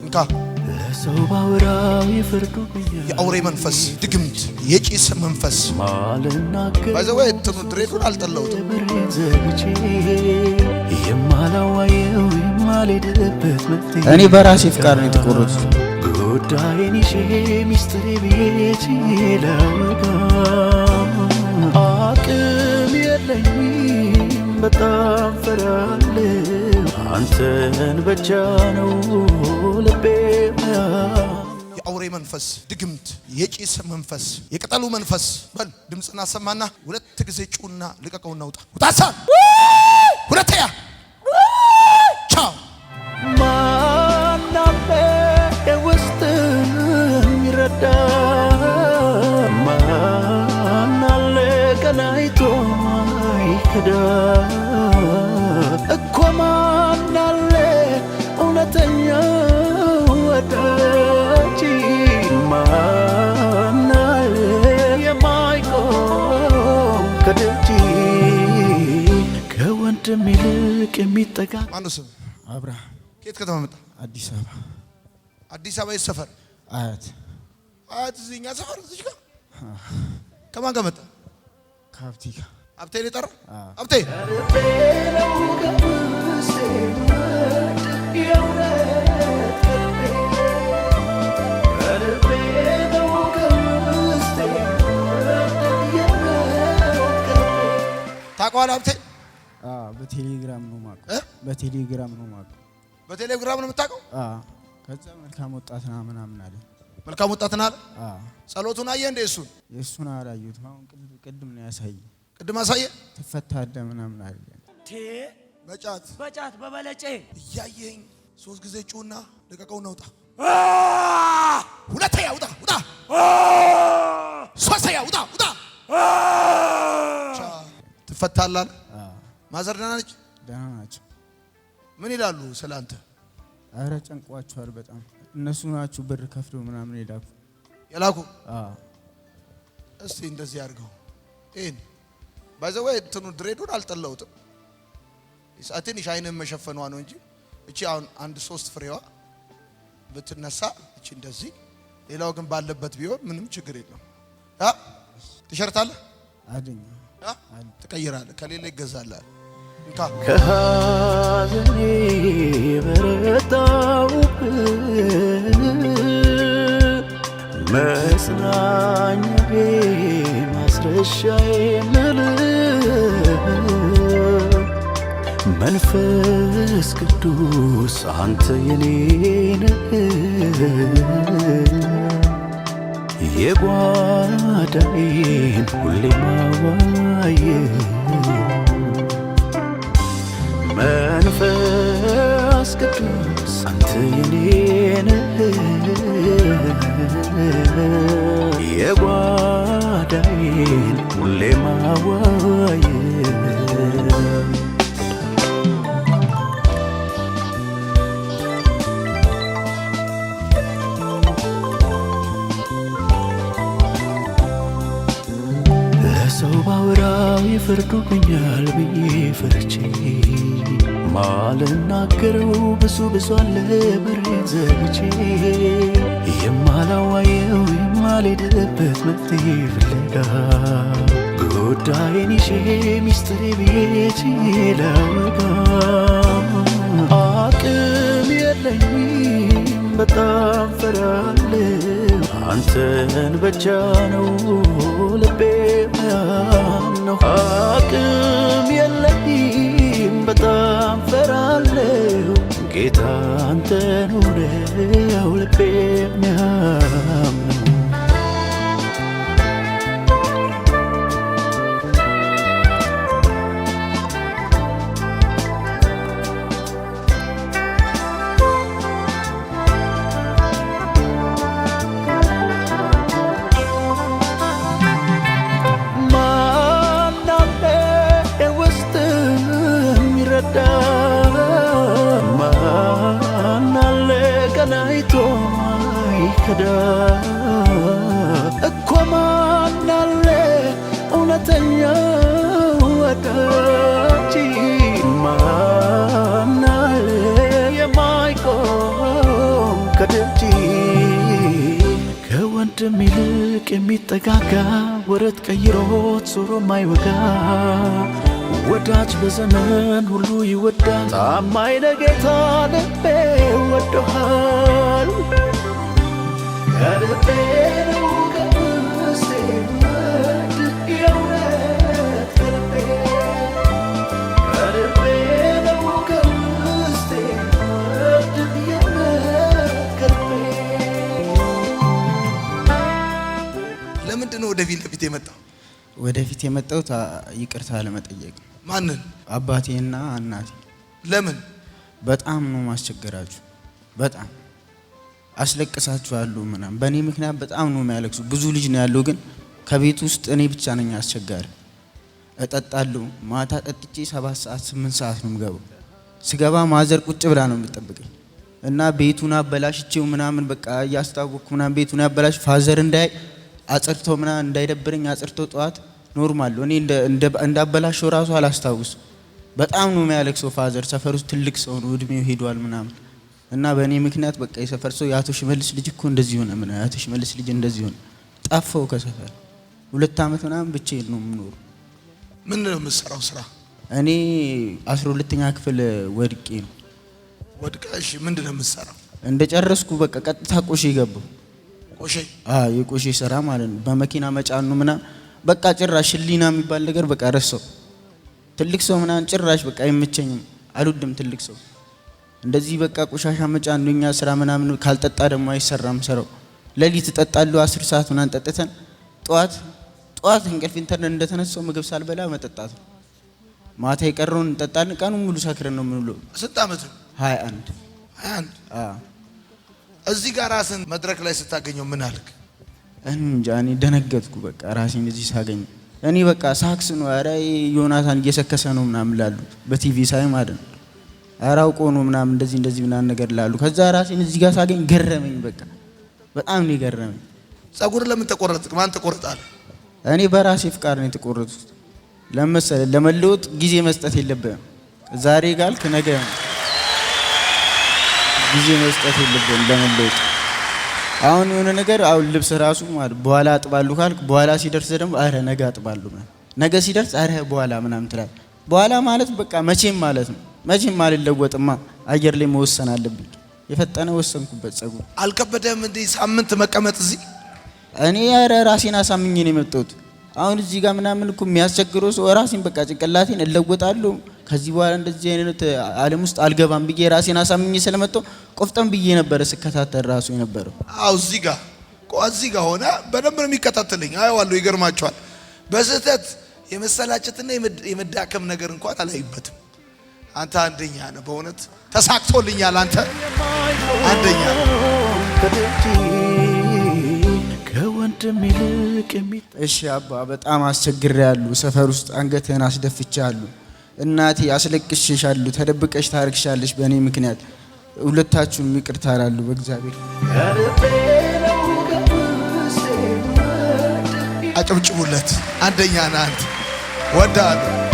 እንካ ለሰው ባወራው ይፈርዱብኛል የአውሬ መንፈስ ድግምት የጪስ መንፈስ ማልናገር ባይዘው እንትኑ ድሬዱን አልጠላውትም የማላዋየው የማልሄድበት መፍትሄ እኔ በራሴ ፍቃድ ነው የተቆረጥኩት ጉዳዬን ይዤ ሚስጥሬ ቤት ይላወጋ አቅም የለኝም በጣም ፈራለሁ አንተን ብቻ ነው ልቤ የአውሬ መንፈስ ድግምት የጪስ መንፈስ የቅጠሉ መንፈስ በል ድምጽና ሰማና ሁለት ጊዜ ጩና ልቀቀውና ውጣ ውጣሳ ሁለተኛ ቻው ማናለ የውስጥ ይረዳ ማናለ ቀናይቶ ማይከዳ እኮ ማናለ እውነተኛ ወዳጅ ማናለ የማይቆም ከደጅ ከወንድም ይልቅ የሚጠጋ ማነው ስም አብርሃም ከየት ከተማ መጣ አዲስ አበባ አዲስ አበባ የት ሰፈር አያት እዚህኛ ሰፈር እዚህ ጋር ከማን ጋር መጣ ከሀብቴ ጋር ሀብቴ ሊጠራ ሀብቴ ታውቀዋለህ ሀብቴ በቴሌግራም ነው የማውቀው በቴሌግራም ነው የማውቀው በቴሌግራም ነው የምታውቀው ከዛ መልካም ወጣትና ምናምን አለ መልካም ወጣትና አለ ጸሎቱን አየህ እንደ የእሱን አላየሁትም አሁን ቅድም ነው ያሳየኝ ቅድም አሳየ ትፈታለህ ምናምን አለ በጫት በበለጬ እያየኝ ሶስት ጊዜ ጩና ልቀቀውና ውጣ ሁለተኛ ውጣ ሶስተኛ ውጣ ትፈታለህ ማዘር ደህና ነች ደህና ናቸው ምን ይላሉ ስላንተ አረ ጨንቋቸዋል በጣም እነሱ ናቸው ብር ከፍለው ምናምን የላኩ እስቲ እንደዚህ አድርገው እን ባይዘው እንትኑ ድሬዱን አልጠላውትም ትንሽ አይንን መሸፈኗ ነው እንጂ እቺ አሁን አንድ 3 ፍሬዋ ብትነሳ እቺ እንደዚህ ሌላው ግን ባለበት ቢሆን ምንም ችግር የለም ቲሸርት አለ አድኝ ትቀይራለህ ከሌላ ይገዛልሃል እንካ ከሐዘኔ በረታው መጽናኛዬ ማስረሻዬ መንፈስ ቅዱስ አንተ የኔ ነህ የጓዳዬን ሁሌ ማዋየ መንፈስ ቅዱስ አንተ የኔ ነህ የጓዳዬን ሁሌ ማዋየ ለሰው ባወራው ይፈርዱብኛል ብዬ ፈርቼ ማልናገረው ብዙ አለ በሬን ዘግቼ የማላዋየው የማልሄድበት መፍትሄ ፍለጋ ጉዳዬን ይዤ ሚስጥሬ ቤት ላወጋ አቅም የለኝም በጣም ፈራለሁ አንተን ብቻ ነው ልቤ ነው አቅም የለኝም በጣም ፈራለሁ ጌታ አንተን ነው ልቤ ነው ማናለ ቀናይቶ ማይከዳ እኮ ማናለ እውነተኛ ወዳጅ ማናለ የማይቆም ከደጅ ከወንድም ይልቅ የሚጠጋጋ ወረት ቀይሮት ዞሮ ማይወጋ ወዳጅ በዘመን ሁሉ ይወዳል። ታማኝ ለጌታ ልቤ ወዶሃል ከልቤ ነው ከውስጤ ወድ የእውነት ከልቤ ከልቤ ነው ከውስጤ ወድ የእውነት ከልቤ። ለምንድን ነው ወደፊት ለፊት የመጣው? ወደፊት የመጣሁት ይቅርታ ለመጠየቅ። ማንን? አባቴና እናቴ። ለምን? በጣም ነው ማስቸገራችሁ፣ በጣም አስለቅሳችኋለሁ ምናምን። በእኔ ምክንያት በጣም ነው የሚያለቅሱ። ብዙ ልጅ ነው ያለው፣ ግን ከቤት ውስጥ እኔ ብቻ ነኝ አስቸጋሪ። እጠጣለሁ፣ ማታ ጠጥቼ 7 ሰዓት 8 ሰዓት ነው የምገባው። ስገባ ማዘር ቁጭ ብላ ነው የምትጠብቀኝ እና ቤቱን አበላሽቼው ምናምን በቃ እያስታወቅኩ ምናምን ቤቱን ያበላሽ ፋዘር እንዳይ አጽርተው ምናምን እንዳይደብረኝ አጽርተው ጠዋት ኖርማል እኔ እንዳበላሸው ራሱ አላስታውስ። በጣም ነው የሚያለቅሰው ፋዘር። ሰፈር ውስጥ ትልቅ ሰው ነው፣ እድሜው ሄዷል ምናምን እና በእኔ ምክንያት በቃ የሰፈር ሰው የአቶ ሽመልስ ልጅ እኮ እንደዚህ ሆነ ምናምን፣ የአቶ ሽመልስ ልጅ እንደዚህ ሆነ። ጠፋው ከሰፈር 2 ዓመት ምናምን ብቻዬን ነው የምኖር። ምን ነው የምትሰራው ስራ? እኔ 12ኛ ክፍል ወድቄ ነው። ወድቀሽ ምንድን ነው የምትሰራው? እንደጨረስኩ በቃ ቀጥታ ቆሼ ገባሁ። ቆሼ? የቆሼ ስራ ማለት ነው። በመኪና መጫን ነው ምናምን በቃ ጭራሽ ህሊና የሚባል ነገር በቃ ረሳው። ትልቅ ሰው ምናምን ጭራሽ በቃ አይመቸኝም፣ አልወድም ትልቅ ሰው። እንደዚህ በቃ ቆሻሻ መጫን ነው የኛ ስራ ምናምን። ካልጠጣ ደግሞ አይሰራም ስራው። ሌሊት እጠጣለሁ 10 ሰዓት ምናምን ጠጥተን ጠዋት እንቅልፍ ኢንተርኔት እንደተነሳው ምግብ ሳልበላ መጠጣት ነው። ማታ የቀረውን እንጠጣለን። ቀኑን ሙሉ ሰክረን ነው የምንውለው። ስንት ዓመት ነው? 21 እዚህ ጋር ራስን መድረክ ላይ ስታገኘው ምን አልክ? እንጃ እኔ ደነገጥኩ። በቃ ራሴን እዚህ ሳገኝ እኔ በቃ ሳክስ ነው። ኧረ ዮናታን እየሰከሰ ነው ምናምን ላሉ በቲቪ ሳይ ማለት ነው። ኧረ አውቆ ነው ምናምን እንደዚህ ምናምን ነገር ላሉ። ከዛ ራሴን እዚህ ጋር ሳገኝ ገረመኝ። በቃ በጣም ነው የገረመኝ። ጸጉር ለምን ተቆረጥክ? ማን ተቆረጣል? እኔ በራሴ ፍቃድ ነው የተቆረጥኩት። ለምሳሌ ለመለወጥ ጊዜ መስጠት የለብህም። ዛሬ ጋልክ ነገ ጊዜ መስጠት የለብህም ለመለወጥ። አሁን የሆነ ነገር አሁን ልብስ ራሱ ማለት በኋላ አጥባለሁ ካልክ በኋላ ሲደርስ ደግሞ አረ ነገ አጥባለሁ ማለት ነገ ሲደርስ አረ በኋላ ምናምን ትላለህ። በኋላ ማለት በቃ መቼም ማለት ነው። መቼም አልለወጥማ። አየር ላይ መወሰን አለብኝ። የፈጠነ ወሰንኩበት። ጸጉር አልከበደም እንዴ ሳምንት መቀመጥ እዚህ? እኔ አረ ራሴን አሳምኜ ነው የመጣሁት። አሁን እዚህ ጋር ምናምን እኮ የሚያስቸግረው ሰው ራሴን በቃ ጭንቅላቴን እለወጣለሁ ከዚህ በኋላ እንደዚህ አይነት ዓለም ውስጥ አልገባም ብዬ ራሴን አሳምኜ ስለመጣሁ ቆፍጠን ብዬ ነበር ስከታተል ራሱ የነበረው። አው እዚህ ጋር ሆነ በደንብ ነው የሚከታተለኝ። አየዋለሁ። ይገርማቸዋል። በስህተት የመሰላቸትና የመዳከም ነገር እንኳን አላይበትም። አንተ አንደኛ ነህ። በእውነት ተሳክቶልኛል። አንተ አንደኛ ከወንድም ይልቅ እሺ አባ በጣም አስቸግሬያለሁ። ሰፈር ውስጥ አንገትህን አስደፍቻለሁ። እናቴ አስለቅሼሻለሁ። ተደብቀሽ ታርክሻለሽ በእኔ ምክንያት። ሁለታችሁንም ይቅርታ እላለሁ በእግዚአብሔር። አጨብጭቡለት። አንደኛ ነህ አንተ። ወዳለሁ